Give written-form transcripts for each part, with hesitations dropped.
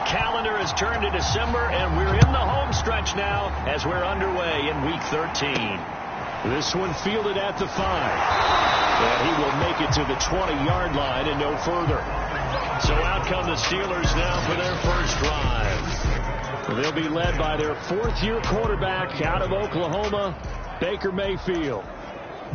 calendar has turned to December, and we're in the home stretch now as we're underway in Week 13. This one fielded at the 5. And he will make it to the 20-yard line and no further. So out come the Steelers now for their first drive. They'll be led by their fourth-year quarterback out of Oklahoma, Baker Mayfield.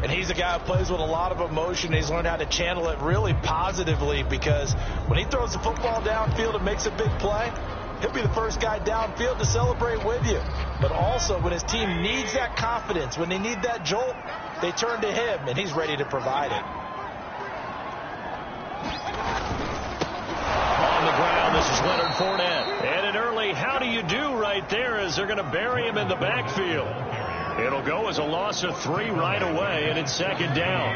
And he's a guy who plays with a lot of emotion. He's learned how to channel it really positively, because when he throws the football downfield and makes a big play, he'll be the first guy downfield to celebrate with you. But also, when his team needs that confidence, when they need that jolt, they turn to him, and he's ready to provide it. On the ground, this is Leonard Fournette. And an early how do you do right there as they're going to bury him in the backfield. It'll go as a loss of 3 right away, and it's second down.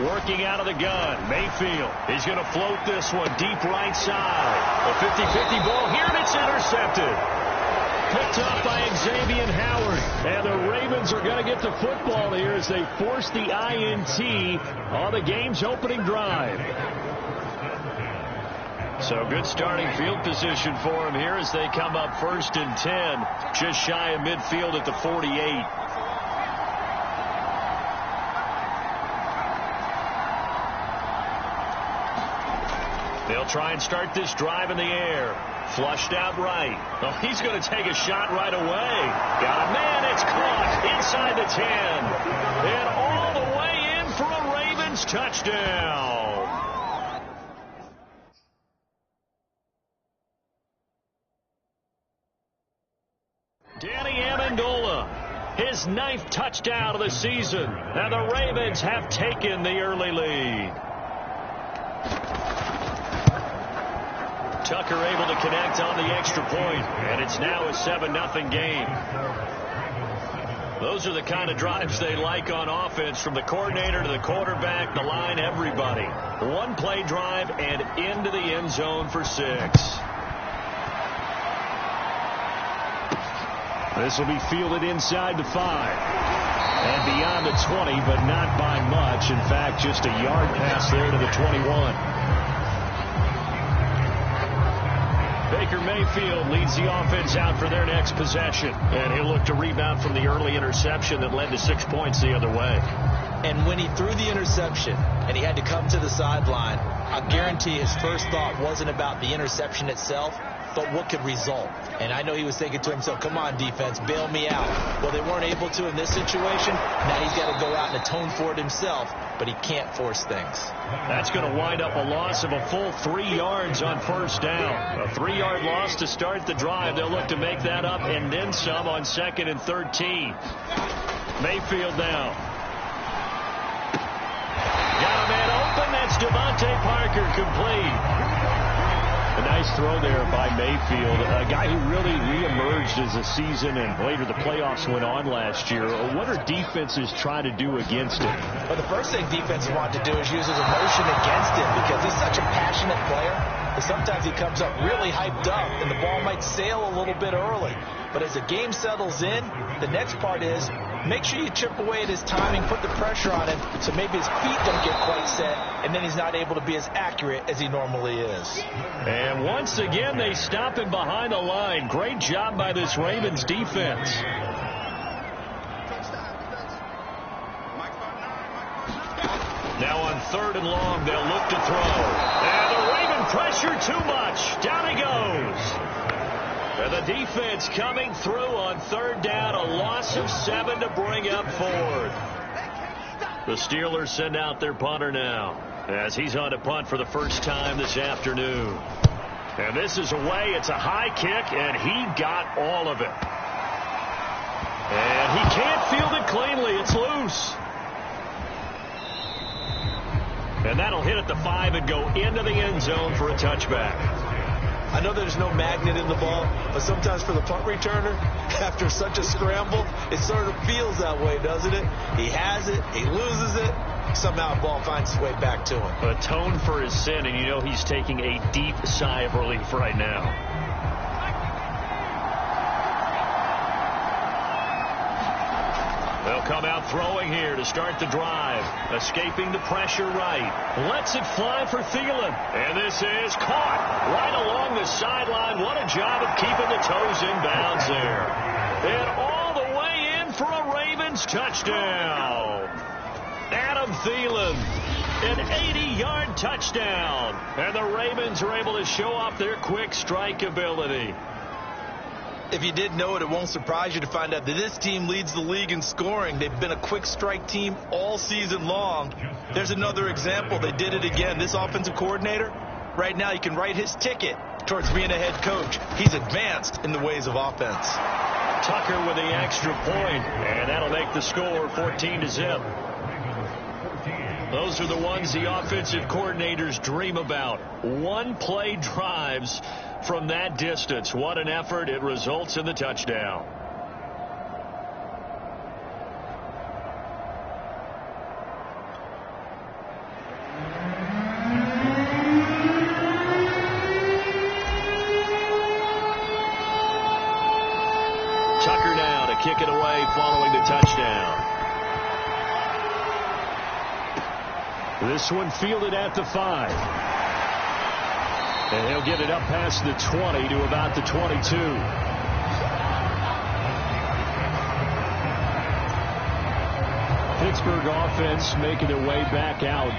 Working out of the gun, Mayfield. He's going to float this one deep right side. A 50-50 ball here, and it's intercepted. Picked up by Xavier Howard. And the Ravens are going to get the football here as they force the INT on the game's opening drive. So good starting field position for him here as they come up 1st and 10, just shy of midfield at the 48. They'll try and start this drive in the air. Flushed out right. Oh, he's going to take a shot right away. Got a man. It's caught inside the 10. And all the way in for a Ravens touchdown. Danny Amendola, his 9th touchdown of the season. And the Ravens have taken the early lead. Tucker able to connect on the extra point, and it's now a 7-0 game. Those are the kind of drives they like on offense, from the coordinator to the quarterback, the line, everybody. One play drive and into the end zone for 6. This will be fielded inside the 5 and beyond the 20, but not by much. In fact, just a yard pass there to the 21. Baker Mayfield leads the offense out for their next possession, and he'll look to rebound from the early interception that led to 6 points the other way. And when he threw the interception and he had to come to the sideline, I guarantee his first thought wasn't about the interception itself, but what could result. And I know he was thinking to himself, come on, defense, bail me out. Well, they weren't able to in this situation. Now he's got to go out and atone for it himself, but he can't force things. That's going to wind up a loss of a full 3 yards on first down. A 3-yard loss to start the drive. They'll look to make that up and then some on 2nd and 13. Mayfield now. Got a man open. That's Devontae Parker, complete. A nice throw there by Mayfield, a guy who really reemerged as the season and later the playoffs went on last year. What are defenses trying to do against him? Well, the first thing defenses want to do is use his emotion against him, because he's such a passionate player that sometimes he comes up really hyped up and the ball might sail a little bit early. But as the game settles in, the next part is make sure you chip away at his timing, put the pressure on him so maybe his feet don't get quite set, and then he's not able to be as accurate as he normally is. And once again, they stop him behind the line. Great job by this Ravens defense. Now on 3rd and long, they'll look to throw. And the Raven pressure too much. Down he goes. And the defense coming through on 3rd down, a loss of 7 to bring up 4th. The Steelers send out their punter now as he's on to punt for the first time this afternoon. And this is away. It's a high kick, and he got all of it. And he can't field it cleanly. It's loose. And that'll hit at the 5 and go into the end zone for a touchback. I know there's no magnet in the ball, but sometimes for the punt returner, after such a scramble, it sort of feels that way, doesn't it? He has it, he loses it, somehow the ball finds its way back to him. Atone for his sin, and you know he's taking a deep sigh of relief right now. They'll They'll come out throwing here to start the drive. Escaping the pressure right. Lets it fly for Thielen. And this is caught right along the sideline. What a job of keeping the toes in bounds there. And all the way in for a Ravens touchdown. Adam Thielen, an 80-yard touchdown. And the Ravens are able to show off their quick strike ability. If you did know it, it won't surprise you to find out that this team leads the league in scoring. They've been a quick strike team all season long. There's another example. They did it again. This offensive coordinator, right now, you can write his ticket towards being a head coach. He's advanced in the ways of offense. Tucker with the extra point, and that'll make the score 14-0. Those are the ones the offensive coordinators dream about. One-play drives from that distance. What an effort. It results in the touchdown. Tucker now to kick it away following the touchdown. This one fielded at the 5. And he'll get it up past the 20 to about the 22. Pittsburgh offense making their way back out.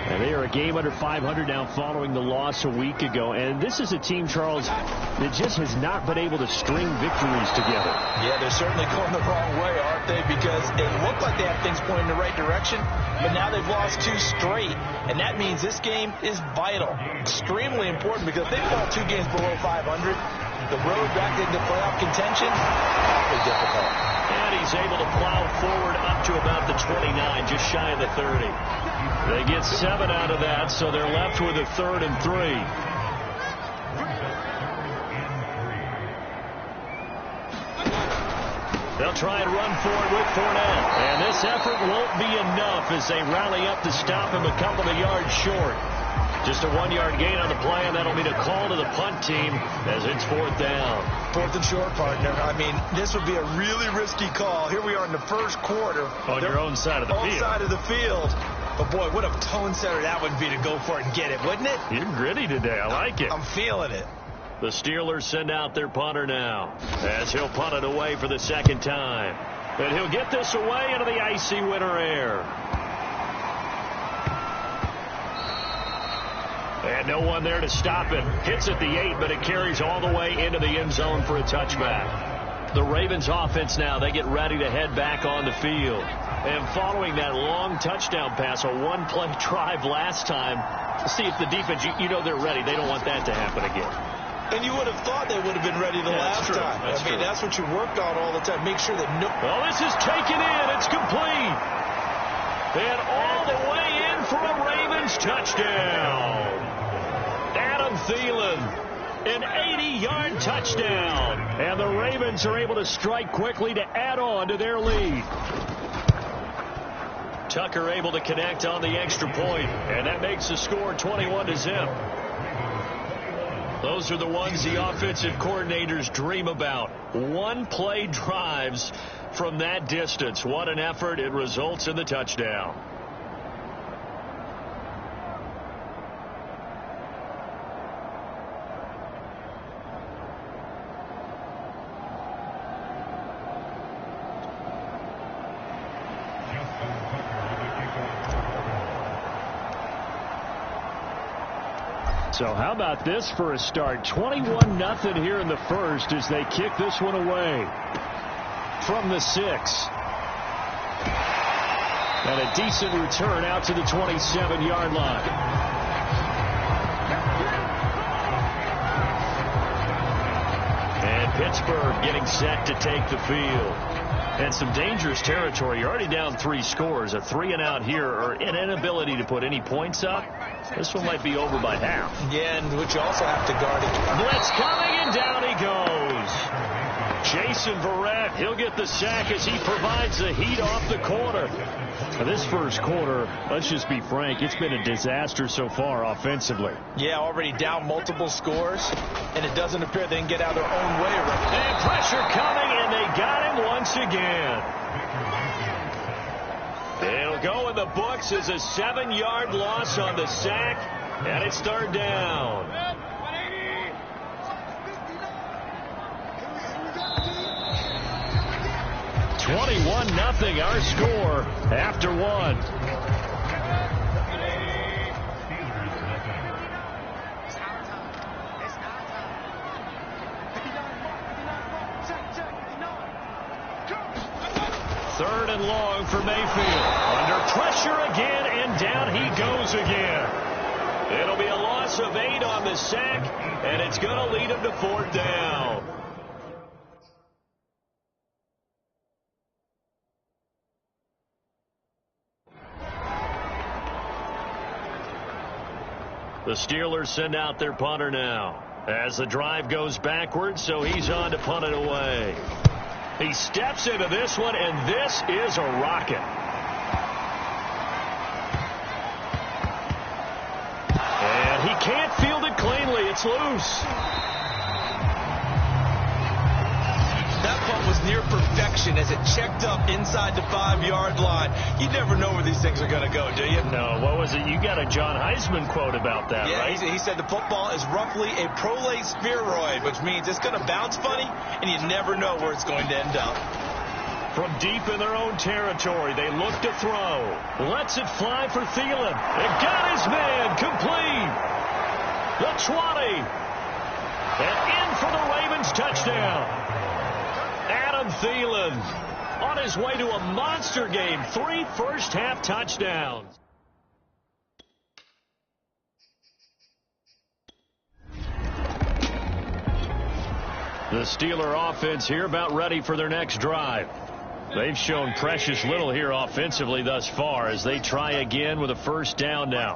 And they are a game under 500 now following the loss a week ago. And this is a team, Charles, that just has not been able to string victories together. Yeah, they're certainly going the wrong way, aren't they? Because it looked like they had things pointing in the right direction, but now they've lost 2 straight. And that means this game is vital. Extremely important, because if they fall 2 games below 500, the road back into playoff contention, awfully difficult. And he's able to plow forward up to about the 29, just shy of the 30. They get 7 out of that, so they're left with a 3rd and 3. They'll try and run for it with Fournette. And this effort won't be enough as they rally up to stop him a couple of yards short. Just a 1-yard gain on the play, and that'll mean a call to the punt team as it's 4th down. 4th and short, partner. I mean, this would be a really risky call. Here we are in the first quarter. On your own side of the field. Own side of the field. But, boy, what a tone setter that would be to go for it and get it, wouldn't it? You're gritty today. I like it. I'm feeling it. The Steelers send out their punter now as he'll punt it away for the 2nd time. And he'll get this away into the icy winter air. And no one there to stop it. Hits at the 8, but it carries all the way into the end zone for a touchback. The Ravens offense now, they get ready to head back on the field. And following that long touchdown pass, a one-play drive last time, see if the defense, you know they're ready. They don't want that to happen again. And you would have thought they would have been ready the last time. I mean, that's what you worked on all the time. Make sure that no... Well, this is taken in. It's complete. And all the way in for a Ravens touchdown. Adam Thielen, an 80-yard touchdown. And the Ravens are able to strike quickly to add on to their lead. Tucker able to connect on the extra point, and that makes the score 21-0. Those are the ones the offensive coordinators dream about. One-play drives from that distance. What an effort. It results in the touchdown. So how about this for a start? 21-0 here in the first as they kick this one away from the 6. And a decent return out to the 27-yard line. And Pittsburgh getting set to take the field. And some dangerous territory. You're already down 3 scores. A 3-and-out here, or an inability to put any points up. This one might be over by half. Yeah, and which you also have to guard it. Blitz coming, and down he goes. Jason Verrett, he'll get the sack as he provides the heat off the corner. Now this first quarter, let's just be frank, it's been a disaster so far offensively. Yeah, already down multiple scores, and it doesn't appear they can get out of their own way. And pressure coming, and they got him once again. go in the books as a 7-yard loss on the sack, and it's third down. 21-0 our score after one. Third and long for Mayfield. Under pressure again, and down he goes again. It'll be a loss of 8 on the sack, and it's going to lead him to fourth down. The Steelers send out their punter now as the drive goes backwards, so he's on to punt it away. He steps into this one, and this is a rocket. And he can't field it cleanly. It's loose. That punt was near perfection as it checked up inside the 5-yard line. You never know where these things are going to go, do you? No. What was it? You got a John Heisman quote about that, yeah, right? He said the football is roughly a prolate spheroid, which means it's going to bounce funny, and you never know where it's going to end up. From deep in their own territory, they look to throw. Lets it fly for Thielen. It got his man complete. The 20. And in for the Ravens touchdown. Adam Thielen on his way to a monster game. 3 first-half touchdowns. The Steeler offense here about ready for their next drive. They've shown precious little here offensively thus far as they try again with a first down now.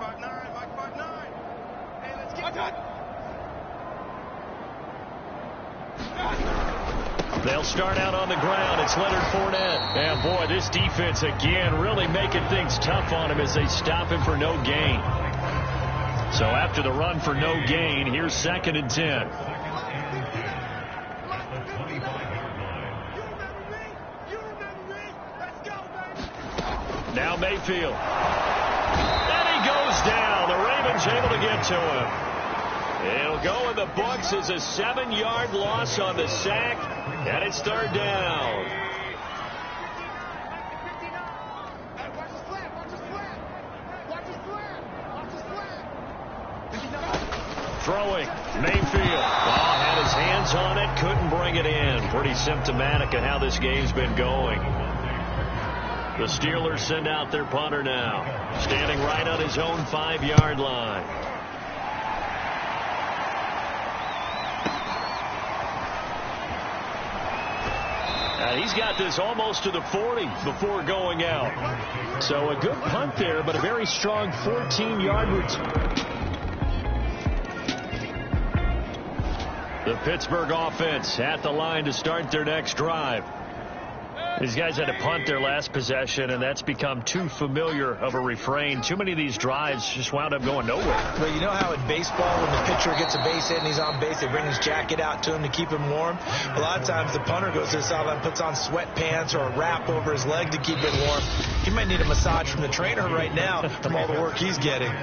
They'll start out on the ground. It's Leonard Fournette. And, boy, this defense again really making things tough on him as they stop him for no gain. So after the run for no gain, here's 2nd and 10. Now Mayfield. And he goes down. The Ravens able to get to him. It'll go in the books as a 7-yard loss on the sack, and it's third down. Throwing, Mayfield. Had his hands on it, couldn't bring it in. Pretty symptomatic of how this game's been going. The Steelers send out their punter now, standing right on his own 5-yard line. He's got this almost to the 40 before going out. So a good punt there, but a very strong 14-yard return. The Pittsburgh offense at the line to start their next drive. These guys had to punt their last possession, and that's become too familiar of a refrain. Too many of these drives just wound up going nowhere. Well, you know how in baseball, when the pitcher gets a base hit and he's on base, they bring his jacket out to him to keep him warm? A lot of times the punter goes to the sideline, puts on sweatpants or a wrap over his leg to keep it warm. He might need a massage from the trainer right now from all the work he's getting.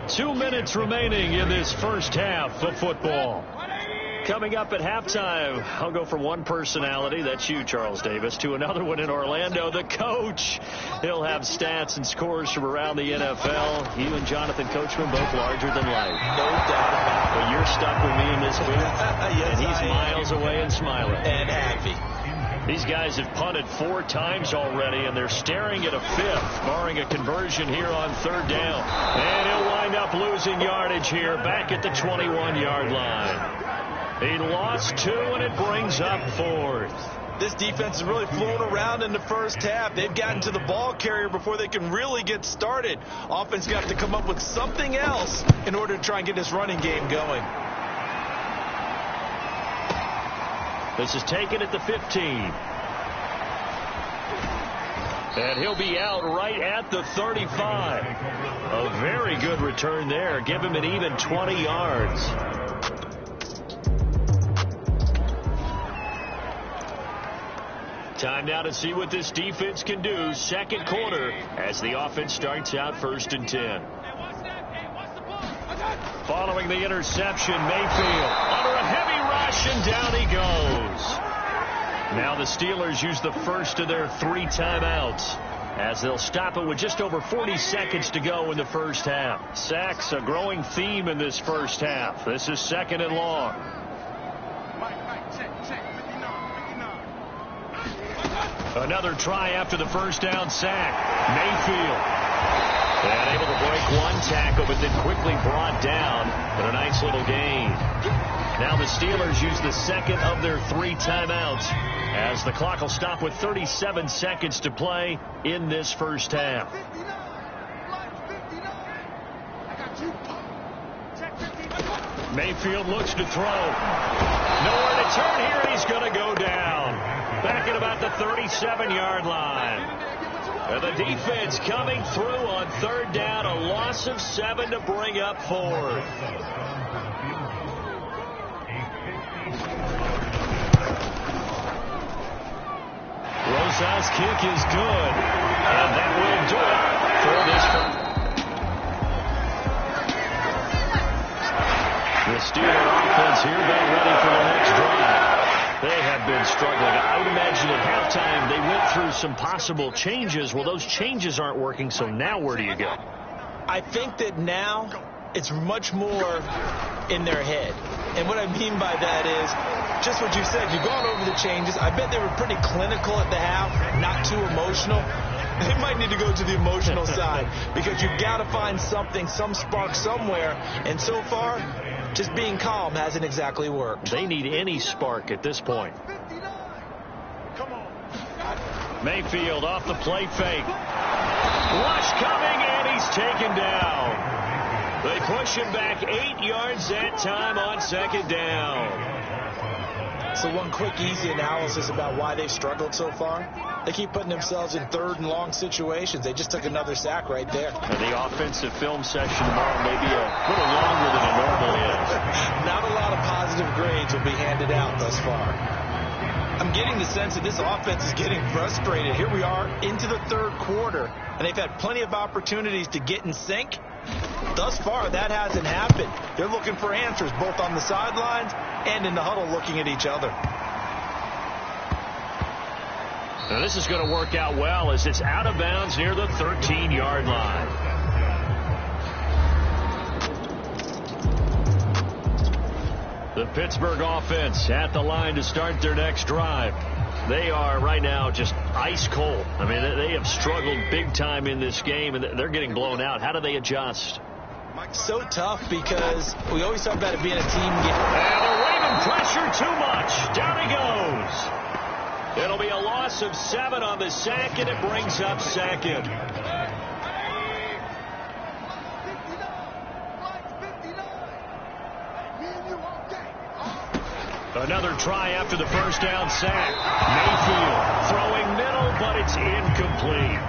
2 minutes remaining in this first half of football. Coming up at halftime, I'll go from one personality, that's you, Charles Davis, to another one in Orlando, the coach. He'll have stats and scores from around the NFL. You and Jonathan Coachman both larger than life. No doubt about it. But you're stuck with me in this booth, yes, and he's miles away and smiling. And happy. These guys have punted 4 times already, and they're staring at a 5th, barring a conversion here on third down. And he'll wind up losing yardage here back at the 21-yard line. He lost 2, and it brings up 4th. This defense is really flown around in the first half. They've gotten to the ball carrier before they can really get started. Offense got to come up with something else in order to try and get this running game going. This is taken at the 15. And he'll be out right at the 35. A very good return there. Give him an even 20 yards. Time now to see what this defense can do. Second quarter as the offense starts out 1st and 10. Following the interception, Mayfield under a heavy rush, and down he goes. Now the Steelers use the first of their 3 timeouts as they'll stop it with just over 40 seconds to go in the first half. Sacks, a growing theme in this first half. This is 2nd and long. Another try after the first down sack. Mayfield. And able to break one tackle, but then quickly brought down. But a nice little gain. Now the Steelers use the second of their 3 timeouts as the clock will stop with 37 seconds to play in this first half. Mayfield looks to throw. Nowhere to turn here, and he's going to go down. Back at about the 37-yard line. And the defense coming through on 3rd down. A loss of 7 to bring up 4th. Rosas' kick is good. And that will do it for this one. The Steeler offense here about ready for the next drive. They have been struggling. I would imagine at halftime they went through some possible changes. Well, those changes aren't working, so now where do you go? I think that now it's much more in their head. And what I mean by that is just what you said. You've gone over the changes. I bet they were pretty clinical at the half, not too emotional. They might need to go to the emotional side because you've got to find something, some spark somewhere. And so far, just being calm hasn't exactly worked. They need any spark at this point. Mayfield off the play fake. Rush coming, and he's taken down. They push him back 8 yards that time on 2nd down. So one quick, easy analysis about why they've struggled so far. They keep putting themselves in 3rd and long situations. They just took another sack right there. And the offensive film session tomorrow may be a little longer than it normally is. Not a lot of positive grades will be handed out thus far. I'm getting the sense that this offense is getting frustrated. Here we are into the 3rd quarter, and they've had plenty of opportunities to get in sync. Thus far, that hasn't happened. They're looking for answers both on the sidelines and in the huddle looking at each other. Now this is going to work out well as it's out of bounds near the 13-yard line. The Pittsburgh offense at the line to start their next drive. They are right now just ice cold. I mean, they have struggled big time in this game, and they're getting blown out. How do they adjust? So tough because we always talk about it being a team game. And they're waving pressure too much. Down he goes. It'll be a loss of 7 on the sack, and it brings up 2nd. Another try after the first down sack. Mayfield throwing middle, but it's incomplete.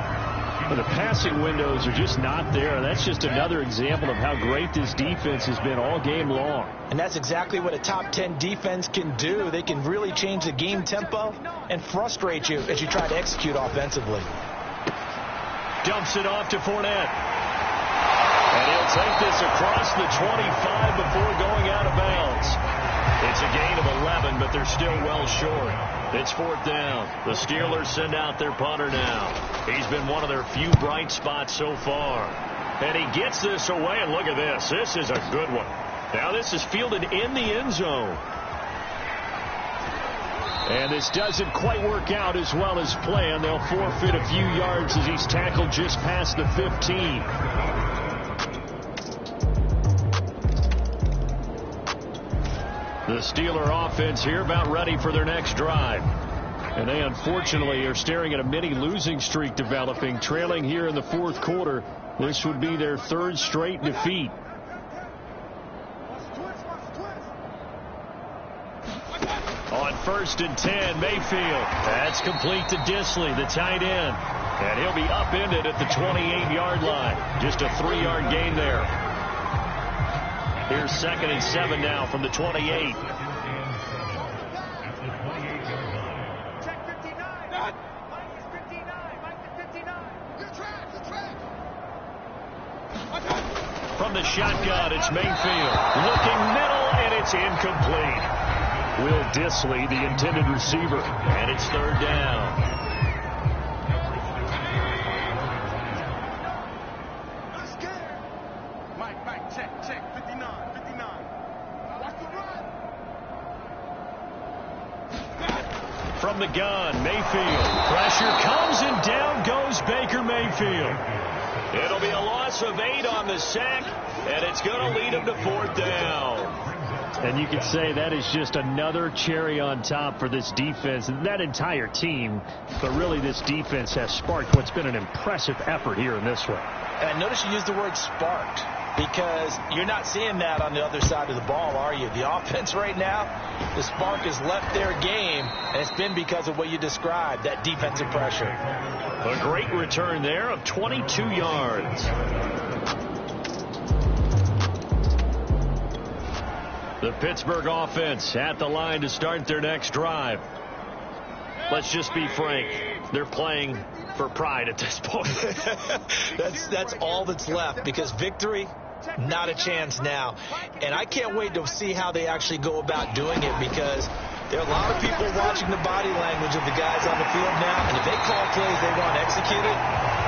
But the passing windows are just not there. That's just another example of how great this defense has been all game long. And that's exactly what a top 10 defense can do. They can really change the game tempo and frustrate you as you try to execute offensively. Dumps it off to Fournette. And he'll take this across the 25 before going out of bounds. It's a gain of 11, but they're still well short. It's 4th down. The Steelers send out their punter now. He's been one of their few bright spots so far. And he gets this away, and look at this. This is a good one. Now this is fielded in the end zone. And this doesn't quite work out as well as planned. They'll forfeit a few yards as he's tackled just past the 15. The Steeler offense here about ready for their next drive. And they unfortunately are staring at a mini losing streak developing, trailing here in the 4th quarter. This would be their 3rd straight defeat. On 1st and 10, Mayfield. That's complete to Disley, the tight end. And he'll be upended at the 28-yard line. Just a 3-yard gain there. Here's 2nd and 7 now from the 28. the shotgun. It's Mayfield. Looking middle, and it's incomplete. Will Dissly, the intended receiver. And it's third down. Mike, check, 59. Watch the run. From the gun, Mayfield. Pressure comes, and down goes Baker Mayfield. It'll be a loss of 8 on the sack, and it's going to lead him to fourth down. And you can say that is just another cherry on top for this defense and that entire team. But really, this defense has sparked what's been an impressive effort here in this one. And notice you used the word sparked, because you're not seeing that on the other side of the ball, are you? The offense right now, the spark has left their game, and it's been because of what you described, that defensive pressure. A great return there of 22 yards. The Pittsburgh offense at the line to start their next drive. Let's just be frank. They're playing for pride at this point. That's all that's left, because victory, not a chance now. And I can't wait to see how they actually go about doing it, because there are a lot of people watching the body language of the guys on the field now, and if they call plays they want executed,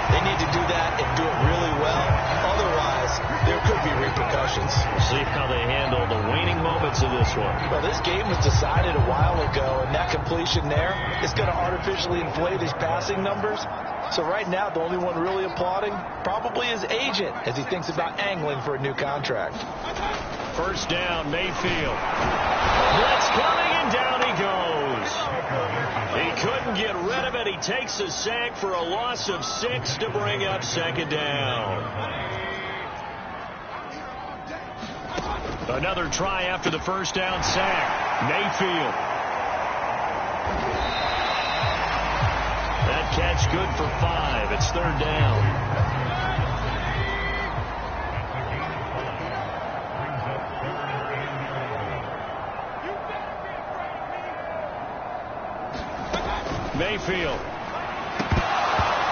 they need to do that and do it really well. Otherwise, there could be repercussions. We'll see how they handle the waning moments of this one. Well, this game was decided a while ago, and that completion there is going to artificially inflate his passing numbers. So right now, the only one really applauding probably his agent as he thinks about angling for a new contract. First down, Mayfield. Blitz coming, and down he goes. He couldn't get rid of it. He takes a sack for a loss of 6 to bring up second down. Another try after the first down sack. Mayfield. That catch good for 5. It's third down. Mayfield.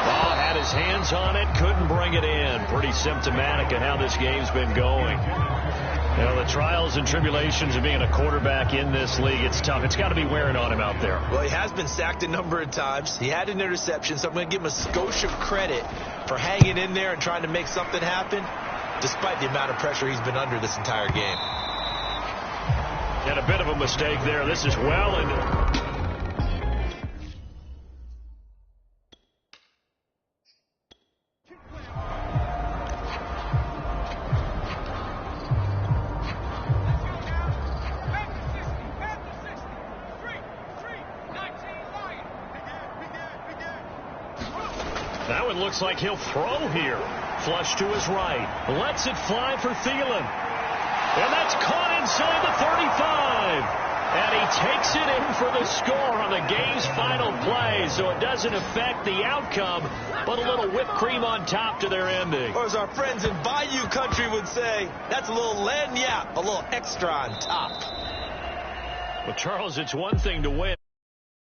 Ball had his hands on it, couldn't bring it in. Pretty symptomatic of how this game's been going. You know, the trials and tribulations of being a quarterback in this league, it's tough. It's got to be wearing on him out there. Well, he has been sacked a number of times. He had an interception, so I'm going to give him a skosh of credit for hanging in there and trying to make something happen, despite the amount of pressure he's been under this entire game. And a bit of a mistake there. This is well into... That one looks like he'll throw here. Flush to his right. Lets it fly for Thielen. And that's caught inside the 35. And he takes it in for the score on the game's final play. So it doesn't affect the outcome, but a little whipped cream on top to their ending. Or as our friends in Bayou country would say, that's a little lagniappe, a little extra on top. Well, Charles, it's one thing to win.